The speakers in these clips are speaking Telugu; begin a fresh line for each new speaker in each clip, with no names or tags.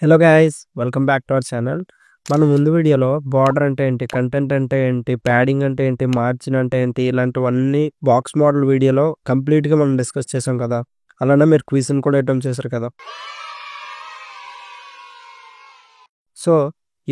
Hello guys, welcome back to our channel. మనం ముందు వీడియోలో బార్డర్ అంటే ఏంటి, కంటెంట్ అంటే ఏంటి, ప్యాడింగ్ అంటే ఏంటి, మార్జిన్ అంటే ఏంటి, ఇలాంటివన్నీ బాక్స్ మోడల్ వీడియోలో కంప్లీట్గా మనం డిస్కస్ చేసాం కదా. అలానే మీరు క్విజ్ని కూడా అటెంప్ట్ చేశారు కదా. సో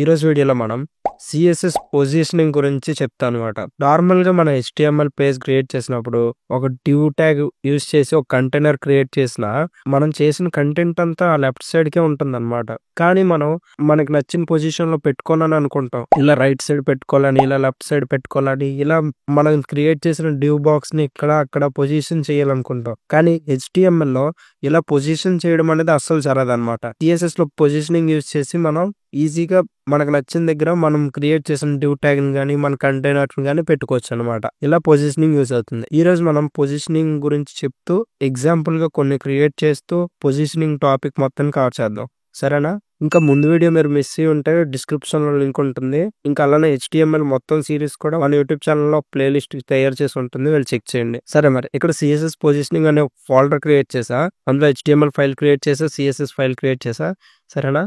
ఈరోజు వీడియోలో మనం సిఎస్ఎస్ పొజిషనింగ్ గురించి చెప్తాను అనమాట. నార్మల్గా మన HTML పేజ్ క్రియేట్ చేసినప్పుడు ఒక డివ్ ట్యాగ్ యూజ్ చేసి ఒక కంటైనర్ క్రియేట్ చేసిన మనం చేసిన కంటెంట్ అంతా లెఫ్ట్ సైడ్కే ఉంటుంది అనమాట. కానీ మనం మనకి నచ్చిన పొజిషన్లో పెట్టుకోవాలని అనుకుంటాం. ఇలా రైట్ సైడ్ పెట్టుకోవాలని, ఇలా లెఫ్ట్ సైడ్ పెట్టుకోవాలని, ఇలా మనం క్రియేట్ చేసిన డివ్ బాక్స్ని ఇక్కడ అక్కడ పొజిషన్ చేయాలనుకుంటాం. కానీ HTML ఇలా పొజిషన్ చేయడం అనేది అస్సలు జరగదు అనమాట. సిఎస్ఎస్లో పొజిషనింగ్ యూజ్ చేసి మనం ఈజీగా మనకు నచ్చిన దగ్గర మనం క్రియేట్ చేసిన డివ్ ట్యాగ్ కానీ మన కంటైనర్ కానీ పెట్టుకోవచ్చు అనమాట. ఇలా పొజిషనింగ్ యూజ్ అవుతుంది. ఈ రోజు మనం పొజిషనింగ్ గురించి చెప్తూ ఎగ్జాంపుల్ గా కొన్ని క్రియేట్ చేస్తూ పొజిషనింగ్ టాపిక్ మొత్తం కవర్ చేద్దాం, సరేనా? ఇంకా ముందు వీడియో మీరు మిస్ అయ్యి ఉంటే డిస్క్రిప్షన్ లో లింక్ ఉంటుంది. ఇంకా అలానే HTML మొత్తం సిరీస్ కూడా మన యూట్యూబ్ ఛానల్లో ప్లేలిస్ట్ తయారు చేసి ఉంటుంది, వెళ్ళి చెక్ చేయండి. సరే, మరి ఇక్కడ CSS పొజిషనింగ్ అనే ఫోల్డర్ క్రియేట్ చేసా, అందులో HTML ఫైల్ క్రియేట్ చేసా, CSS ఫైల్ క్రియేట్ చేసా, సరేనా?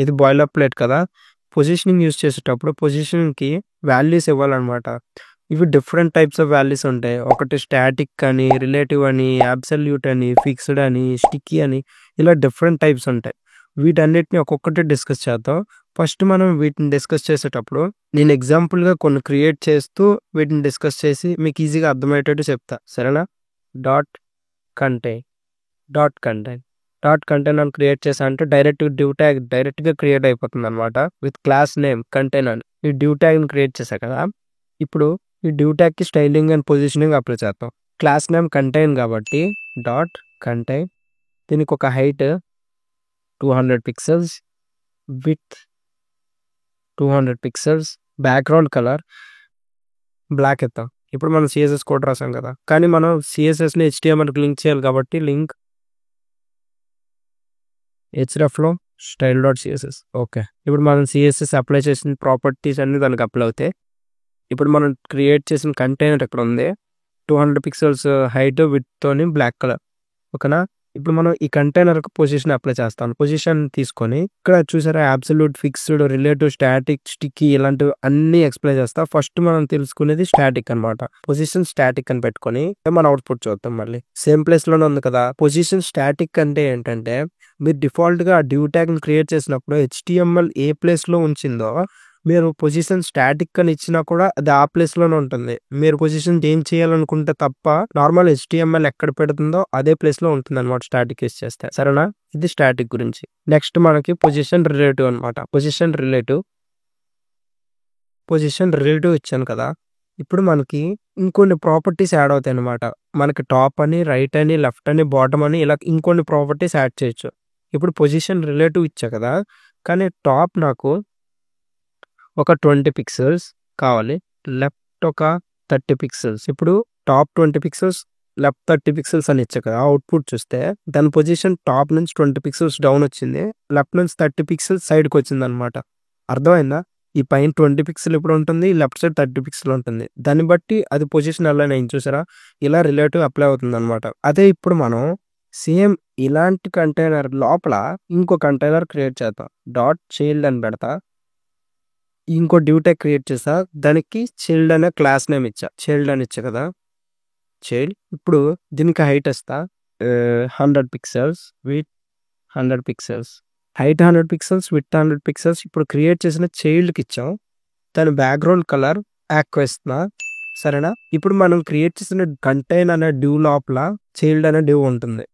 ఇది బాయిలర్ ప్లేట్ కదా. పొజిషనింగ్ యూజ్ చేసేటప్పుడు పొజిషన్కి వాల్యూస్ ఇవ్వాలన్నమాట. ఇవి డిఫరెంట్ టైప్స్ ఆఫ్ వాల్యూస్ ఉంటాయి. ఒకటి స్టాటిక్ అని, రిలేటివ్ అని, అబ్సల్యూట్ అని, ఫిక్స్డ్ అని, స్టిక్కీ అని, ఇలా డిఫరెంట్ టైప్స్ ఉంటాయి. వీటన్నిటిని ఒక్కొక్కటి డిస్కస్ చేద్దాం. ఫస్ట్ మనం వీటిని డిస్కస్ చేసేటప్పుడు నేను ఎగ్జాంపుల్గా కొన్ని క్రియేట్ చేస్తూ వీటిని డిస్కస్ చేసి మీకు ఈజీగా అర్థమయ్యేటట్టు చెప్తా, సరేనా? డాట్ కంటైన్ అని క్రియేట్ చేసా అంటే డైరెక్ట్ డివ్ ట్యాగ్ డైరెక్ట్గా క్రియేట్ అయిపోతుంది అనమాట. విత్ క్లాస్ నేమ్ కంటైనర్ ఈ డివ్ ట్యాగ్ని క్రియేట్ చేశా కదా. ఇప్పుడు ఈ డివ్ ట్యాగ్కి స్టైలింగ్ అండ్ పొజిషనింగ్ అప్లై చేద్దాం. క్లాస్ నేమ్ కంటైన్ కాబట్టి డాట్ కంటైన్, దీనికి ఒక height 200 pixels, width 200 pixels, background colour black ఇద్దాం. ఇప్పుడు మనం CSS కోడ్ రాసాం కదా, కానీ మనం CSSని HTMLకి లింక్ చేయాలి కాబట్టి లింక్ hrefలో style.css. ఓకే, ఇప్పుడు మనం CSS అప్లై చేసిన ప్రాపర్టీస్ అన్ని దానికి అప్లై అవుతాయి. ఇప్పుడు మనం క్రియేట్ చేసిన కంటైనర్ ఎక్కడ ఉంది, 200 పిక్సెల్స్ హైట్ విత్ తోని బ్లాక్ కలర్, ఓకేనా? ఇప్పుడు మనం ఈ కంటైనర్ పొజిషన్ అప్లై చేస్తాం. పొజిషన్ తీసుకొని ఇక్కడ చూసారా, absolute, fixed, relative, static, sticky ఇలాంటివి అన్ని ఎక్స్ప్లెయిన్ చేస్తా. ఫస్ట్ మనం తెలుసుకునేది స్టాటిక్ అనమాట. పొజిషన్ స్టాటిక్ అని పెట్టుకొని మన అవుట్పుట్ చూద్దాం. మళ్ళీ సేమ్ ప్లేస్ లోనే ఉంది కదా. పొజిషన్ స్టాటిక్ అంటే ఏంటంటే మీరు డిఫాల్ట్ గా డివ్ ట్యాగ్ ని క్రియేట్ చేసినప్పుడు HTML ఏ ప్లేస్ లో ఉంచిందో మీరు పొజిషన్ స్టాటిక్ అని ఇచ్చినా కూడా అది ఆ ప్లేస్ లోనే ఉంటుంది. మీరు పొజిషన్ చేంజ్ చేయాలనుకుంటే తప్ప నార్మల్ HTML ఎక్కడ పెడుతుందో అదే ప్లేస్ లో ఉంటుంది అనమాట, స్టాటిక్ యూస్ చేస్తే, సరేనా? ఇది స్టాటిక్ గురించి. నెక్స్ట్ మనకి పొజిషన్ రిలేటివ్ అనమాట. పొజిషన్ రిలేటివ్ ఇచ్చాను కదా. ఇప్పుడు మనకి ఇంకొన్ని ప్రాపర్టీస్ యాడ్ అవుతాయి అనమాట. మనకి టాప్ అని, రైట్ అని, లెఫ్ట్ అని, బాటమ్ అని, ఇలా ఇంకొన్ని ప్రాపర్టీస్ యాడ్ చేయొచ్చు. ఇప్పుడు పొజిషన్ రిలేటివ్ ఇచ్చా కదా, కానీ టాప్ నాకు ఒక 20 పిక్సెల్స్ కావాలి, లెఫ్ట్ ఒక 30 పిక్సెల్స్. ఇప్పుడు టాప్ 20 పిక్సెల్స్, లెఫ్ట్ 30 పిక్సెల్స్ అని ఇచ్చా కదా. అవుట్పుట్ చూస్తే దాని పొజిషన్ టాప్ నుంచి 20 పిక్సెల్స్ డౌన్ వచ్చింది, లెఫ్ట్ నుంచి 30 పిక్సెల్స్ సైడ్కి వచ్చింది అనమాట. అర్థమైందా? ఈ పైన 20 పిక్సెల్ ఇప్పుడు ఉంటుంది, లెఫ్ట్ సైడ్ 30 పిక్సెల్ ఉంటుంది. దాన్ని బట్టి అది పొజిషన్ అలైన్ అయింది, చూసారా? ఇలా రిలేటివ్ అప్లై అవుతుంది అనమాట. అదే ఇప్పుడు మనం సేమ్ ఇలాంటి కంటైనర్ లోపల ఇంకో కంటైనర్ క్రియేట్ చేద్దాం. డాట్ చైల్డ్ అని పెడతా, ఇంకో డివ్ ట్యాగ్ క్రియేట్ చేసా, దానికి చైల్డ్ అనే క్లాస్ నేమ్ ఇచ్చా. చైల్డ్ అని ఇచ్చా కదా, చైల్డ్. ఇప్పుడు దీనికి హైట్ ఇస్తా 100 pixels, with 100 pixels, height 100 pixels, with 100 pixels. ఇప్పుడు క్రియేట్ చేసిన చైల్డ్కి ఇచ్చాం. దాని బ్యాక్గ్రౌండ్ కలర్ ఆక్వా ఇస్తున్నా, సరేనా? ఇప్పుడు మనం క్రియేట్ చేసిన కంటైన్ అనే డివ్ లోపల చైల్డ్ అనే డివ్ ఉంటుంది,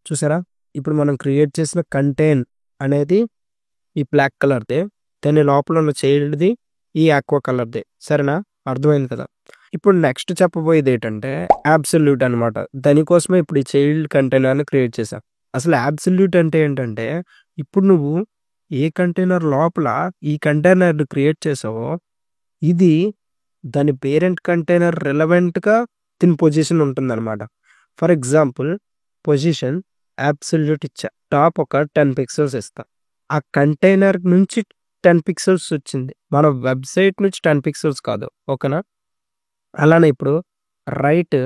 చూసారా? ఇప్పుడు మనం క్రియేట్ చేసిన కంటైన్ అనేది ఈ బ్లాక్ కలర్దే, దాని లోపల ఉన్న చైల్డ్ది ఈ ఆక్వా కలర్దే, సరేనా? అర్థమైంది కదా. ఇప్పుడు నెక్స్ట్ చెప్పబోయేది ఏంటంటే అబ్సల్యూట్ అనమాట. దానికోసమే ఇప్పుడు ఈ చైల్డ్ కంటైనర్ని క్రియేట్ చేశా. అసలు అబ్సల్యూట్ అంటే ఏంటంటే ఇప్పుడు నువ్వు ఏ కంటైనర్ లోపల ఈ కంటైనర్ క్రియేట్ చేసావో ఇది దాని పేరెంట్ కంటైనర్ రిలవెంట్గా దీని పొజిషన్ ఉంటుంది అనమాట. ఫర్ ఎగ్జాంపుల్ పొజిషన్ అబ్సల్యూట్ ఇచ్చా, టాప్ ఒక 10 పిక్సెల్స్ ఇస్తా. ఆ కంటైనర్ నుంచి 10 పిక్సెల్స్ వచ్చింది, మన వెబ్సైట్ నుంచి 10 పిక్సెల్స్ కాదు, ఓకేనా? అలానే ఇప్పుడు రైట్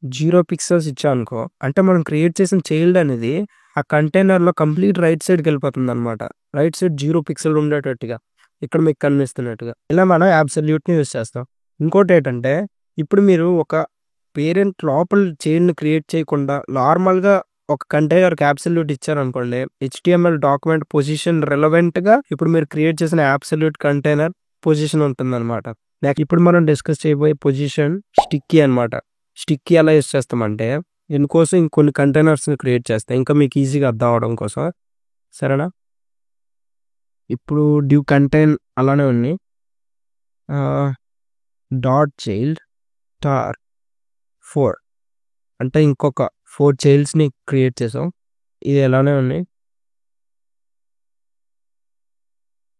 0 పిక్సెల్స్ ఇచ్చామనుకో, అంటే మనం క్రియేట్ చేసిన చైల్డ్ అనేది ఆ కంటైనర్‌లో కంప్లీట్ రైట్ సైడ్‌కెళ్ళిపోతుందనమాట. రైట్ సైడ్ 0 పిక్సెల్ ఉండేటట్టుగా. ఇక్కడ మీకు కనిపిస్తున్నట్టుగా. ఇలా మనం అబ్సల్యూట్‌ని యూజ్ చేస్తాం. ఇంకోటేంటంటే, ఇప్పుడు మీరు ఒక పేరెంట్ లోపల చైల్డ్‌ని క్రియేట్ చేయకుండా నార్మల్‌గా ఒక కంటైనర్‌కి అబ్సల్యూట్ ఇచ్చారనుకోండి, హెచ్‌టీఎంఎల్ డాక్యుమెంట్ పొజిషన్ రిలవెంట్‌గా ఇప్పుడు మీరు క్రియేట్ చేసిన అబ్సల్యూట్ కంటైనర్ పొజిషన్ ఉంటుందనమాట. ఇప్పుడు మనం డిస్కస్ చేయబోయే పొజిషన్ స్టిక్కీ అనమాట. స్టిక్కీ ఎలా యూజ్ చేస్తామంటే, దీనికోసం ఇంకొన్ని కంటైనర్స్‌ని క్రియేట్ చేస్తా. ఇంకా మీకు ఈజీగా అర్థం అవ్వడం కోసం. సరేనా? ఇప్పుడు డ్యూ కంటైన్ అలానే ఉన్నాయి. డాట్ చైల్డ్ స్టార్ 4 అంటే ఇంకొక 4 చైల్డ్స్‌ని క్రియేట్ చేసాం. ఇది ఎలానే ఉన్నాయి.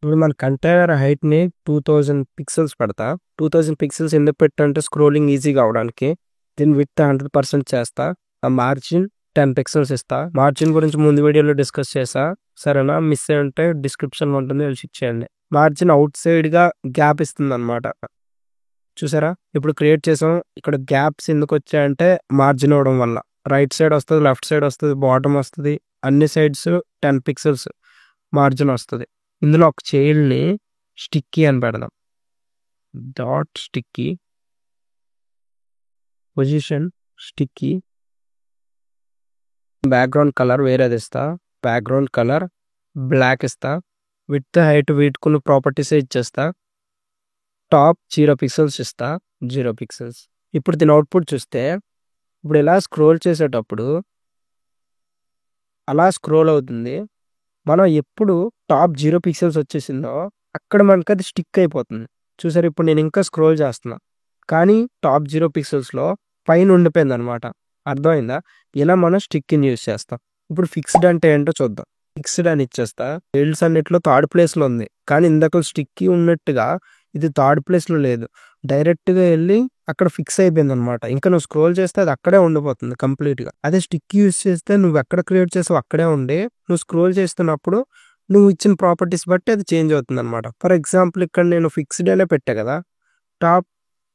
ఇప్పుడు మన కంటైనర్ హైట్‌ని 2000 పిక్సెల్స్ పెడతా. 2000 పిక్సెల్స్ ఎందుకు పెట్టానంటే స్క్రోలింగ్ ఈజీగా అవ్వడానికి. దీని విడ్త్ 100% చేస్తా. ఆ మార్జిన్ 10 పిక్సెల్స్ ఇస్తా. మార్జిన్ గురించి ముందు వీడియోలో డిస్కస్ చేసా. సరేనా? మిస్ అయ్యి ఉంటే డిస్క్రిప్షన్‌లో ఉంటుంది వెళ్ళి చెక్ చేయండి. మార్జిన్ ఔట్ సైడ్‌గా గ్యాప్ ఇస్తుందన్నమాట. చూసారా? ఇప్పుడు క్రియేట్ చేసాం. ఇక్కడ గ్యాప్స్ ఎందుకొచ్చాయంటే మార్జిన్ అవ్వడం వల్ల. రైట్ సైడ్ వస్తది, లెఫ్ట్ సైడ్ వస్తది, బాటమ్ వస్తది. అన్ని సైడ్స్ 10 పిక్సెల్స్ మార్జిన్ వస్తది. ఇందులో ఒక చైల్డ్‌ని స్టిక్కీ అని పెడదాం. Dot sticky position sticky background colour వేరేది ఇస్తా. బ్యాక్‌గ్రౌండ్ కలర్ బ్లాక్ ఇస్తా. విడ్త్, హైట్ వీటికున్న ప్రాపర్టీసే ఇచ్చేస్తా. టాప్ 0 పిక్సెల్స్ ఇస్తా. 0 పిక్సెల్స్. ఇప్పుడు దీని అవుట్‌పుట్ చూస్తే, ఇప్పుడు ఇలా స్క్రోల్ చేసేటప్పుడు అలా స్క్రోల్ అవుతుంది. మనం ఎప్పుడు టాప్ 0 పిక్సెల్స్ వచ్చేసిందో అక్కడ మనకది స్టిక్ అయిపోతుంది. చూసారా? ఇప్పుడు నేను ఇంకా స్క్రోల్ చేస్తున్నా. కానీ టాప్ 0 పిక్సెల్స్‌లో పైన ఉండిపోయిందనమాట. అర్థమైందా? ఇలా మనం స్టిక్కీని యూజ్ చేస్తాం. ఇప్పుడు ఫిక్స్డ్ అంటే ఏంటో చూద్దాం. ఫిక్స్డ్ అని ఇచ్చేస్తా. చైల్డ్స్ అన్నిట్లో థర్డ్ ప్లేస్‌లో ఉంది. కానీ ఇందాక స్టిక్కీ ఉన్నట్టుగా ఇది థర్డ్ ప్లేస్‌లో లేదు. డైరెక్ట్‌గా ఎళ్లి అక్కడ ఫిక్స్ అయిపోయిందనమాట. ఇంకా నువ్వు స్క్రోల్ చేస్తే అది అక్కడే ఉండిపోతుంది కంప్లీట్‌గా. అదే స్టిక్కీ యూజ్ చేస్తే నువ్వు ఎక్కడ క్రియేట్ చేసావో అక్కడే ఉండి, నువ్వు స్క్రోల్ చేస్తున్నప్పుడు నువ్వు ఇచ్చిన ప్రాపర్టీస్ బట్టి అది చేంజ్ అవుతుందనమాట. ఫర్ ఎగ్జాంపుల్ ఇక్కడ నేను ఫిక్స్డ్ అనే పెట్టా కదా! టాప్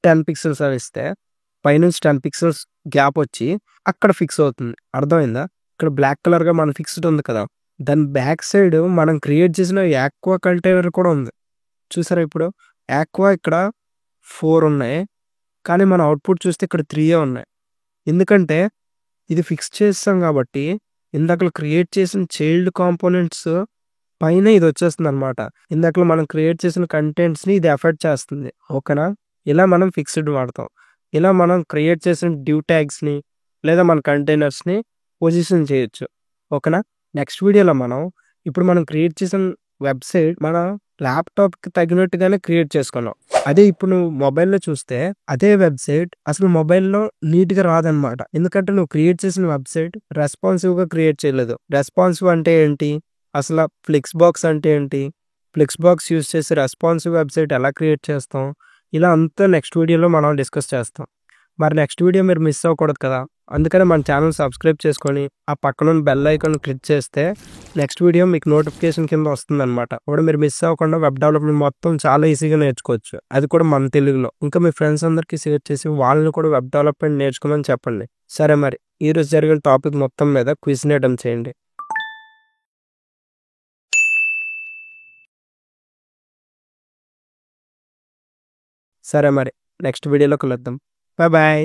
10 పిక్సెల్స్ అని ఇస్తే పైనుంచి 10 పిక్సెల్స్ గ్యాప్ వచ్చి అక్కడ ఫిక్స్ అవుతుంది. అర్థమైందా? ఇక్కడ బ్లాక్ కలర్‌గా మన ఫిక్స్డ్ ఉంది కదా! దాని బ్యాక్ సైడ్ మనం క్రియేట్ చేసిన యాక్వా కంటైనర్ కూడా ఉంది. చూసారా ఇప్పుడు? యాక్వా ఇక్కడ 4 ఉన్నాయి. కానీ మన అవుట్‌పుట్ చూస్తే ఇక్కడ 3 ఉన్నాయి. ఎందుకంటే ఇది ఫిక్స్ చేసాం కాబట్టి ఇందాకల క్రియేట్ చేసిన చైల్డ్ కాంపోనెంట్స్ పైన ఇది వచ్చేస్తుందనమాట. ఇందాకల మనం క్రియేట్ చేసిన కంటెంట్స్‌ని ఇది ఎఫెక్ట్ చేస్తుంది. ఓకేనా? ఇలా మనం ఫిక్స్డ్ వాడతాం. ఇలా మనం క్రియేట్ చేసిన డ్యూ ట్యాగ్స్‌ని లేదా మన కంటైనర్స్‌ని పొజిషన్ చేయొచ్చు. ఓకేనా? నెక్స్ట్ వీడియోలో ఇప్పుడు మనం క్రియేట్ చేసిన వెబ్‌సైట్ మన ల్యాప్‌టాప్‌కి తగినట్టుగానే క్రియేట్ చేసుకున్నాం. అదే ఇప్పుడు నువ్వు మొబైల్‌లో చూస్తే అదే వెబ్‌సైట్ అసలు మొబైల్‌లో నీట్‌గా రాదనమాట. ఎందుకంటే నువ్వు క్రియేట్ చేసిన వెబ్‌సైట్ రెస్పాన్సివ్‌గా క్రియేట్ చేయలేదు. రెస్పాన్సివ్ అంటే ఏంటి? అసల ఫ్లెక్స్ బాక్స్ అంటే ఏంటి? ఫ్లెక్స్ బాక్స్ యూజ్ చేసి రెస్పాన్సివ్ వెబ్‌సైట్ ఎలా క్రియేట్ చేస్తాం? ఇలా అంతా నెక్స్ట్ వీడియోలో మనం డిస్కస్ చేస్తాం. మరి నెక్స్ట్ వీడియో మీరు మిస్ అవ్వకూడదు కదా! అందుకని మన ఛానల్ సబ్స్క్రైబ్ చేసుకొని, ఆ పక్కనున్న బెల్ ఐకాన్ క్లిక్ చేస్తే నెక్స్ట్ వీడియో మీకు నోటిఫికేషన్ కింద వస్తుందనమాట. అప్పుడు మీరు మిస్ అవ్వకుండా వెబ్ డెవలప్‌మెంట్ మొత్తం చాలా ఈజీగా నేర్చుకోవచ్చు. అది కూడా మన తెలుగులో. ఇంకా మీ ఫ్రెండ్స్ అందరికీ షేర్ చేసి వాళ్ళని కూడా వెబ్ డెవలప్‌మెంట్ నేర్చుకోమని చెప్పండి. సరే మరి. ఈరోజు జరిగిన టాపిక్ మొత్తం మీద క్విజ్‌ని అటెంప్ట్ చేయండి. సరే మరి. నెక్స్ట్ వీడియోలో కలుద్దాం. బాయ్.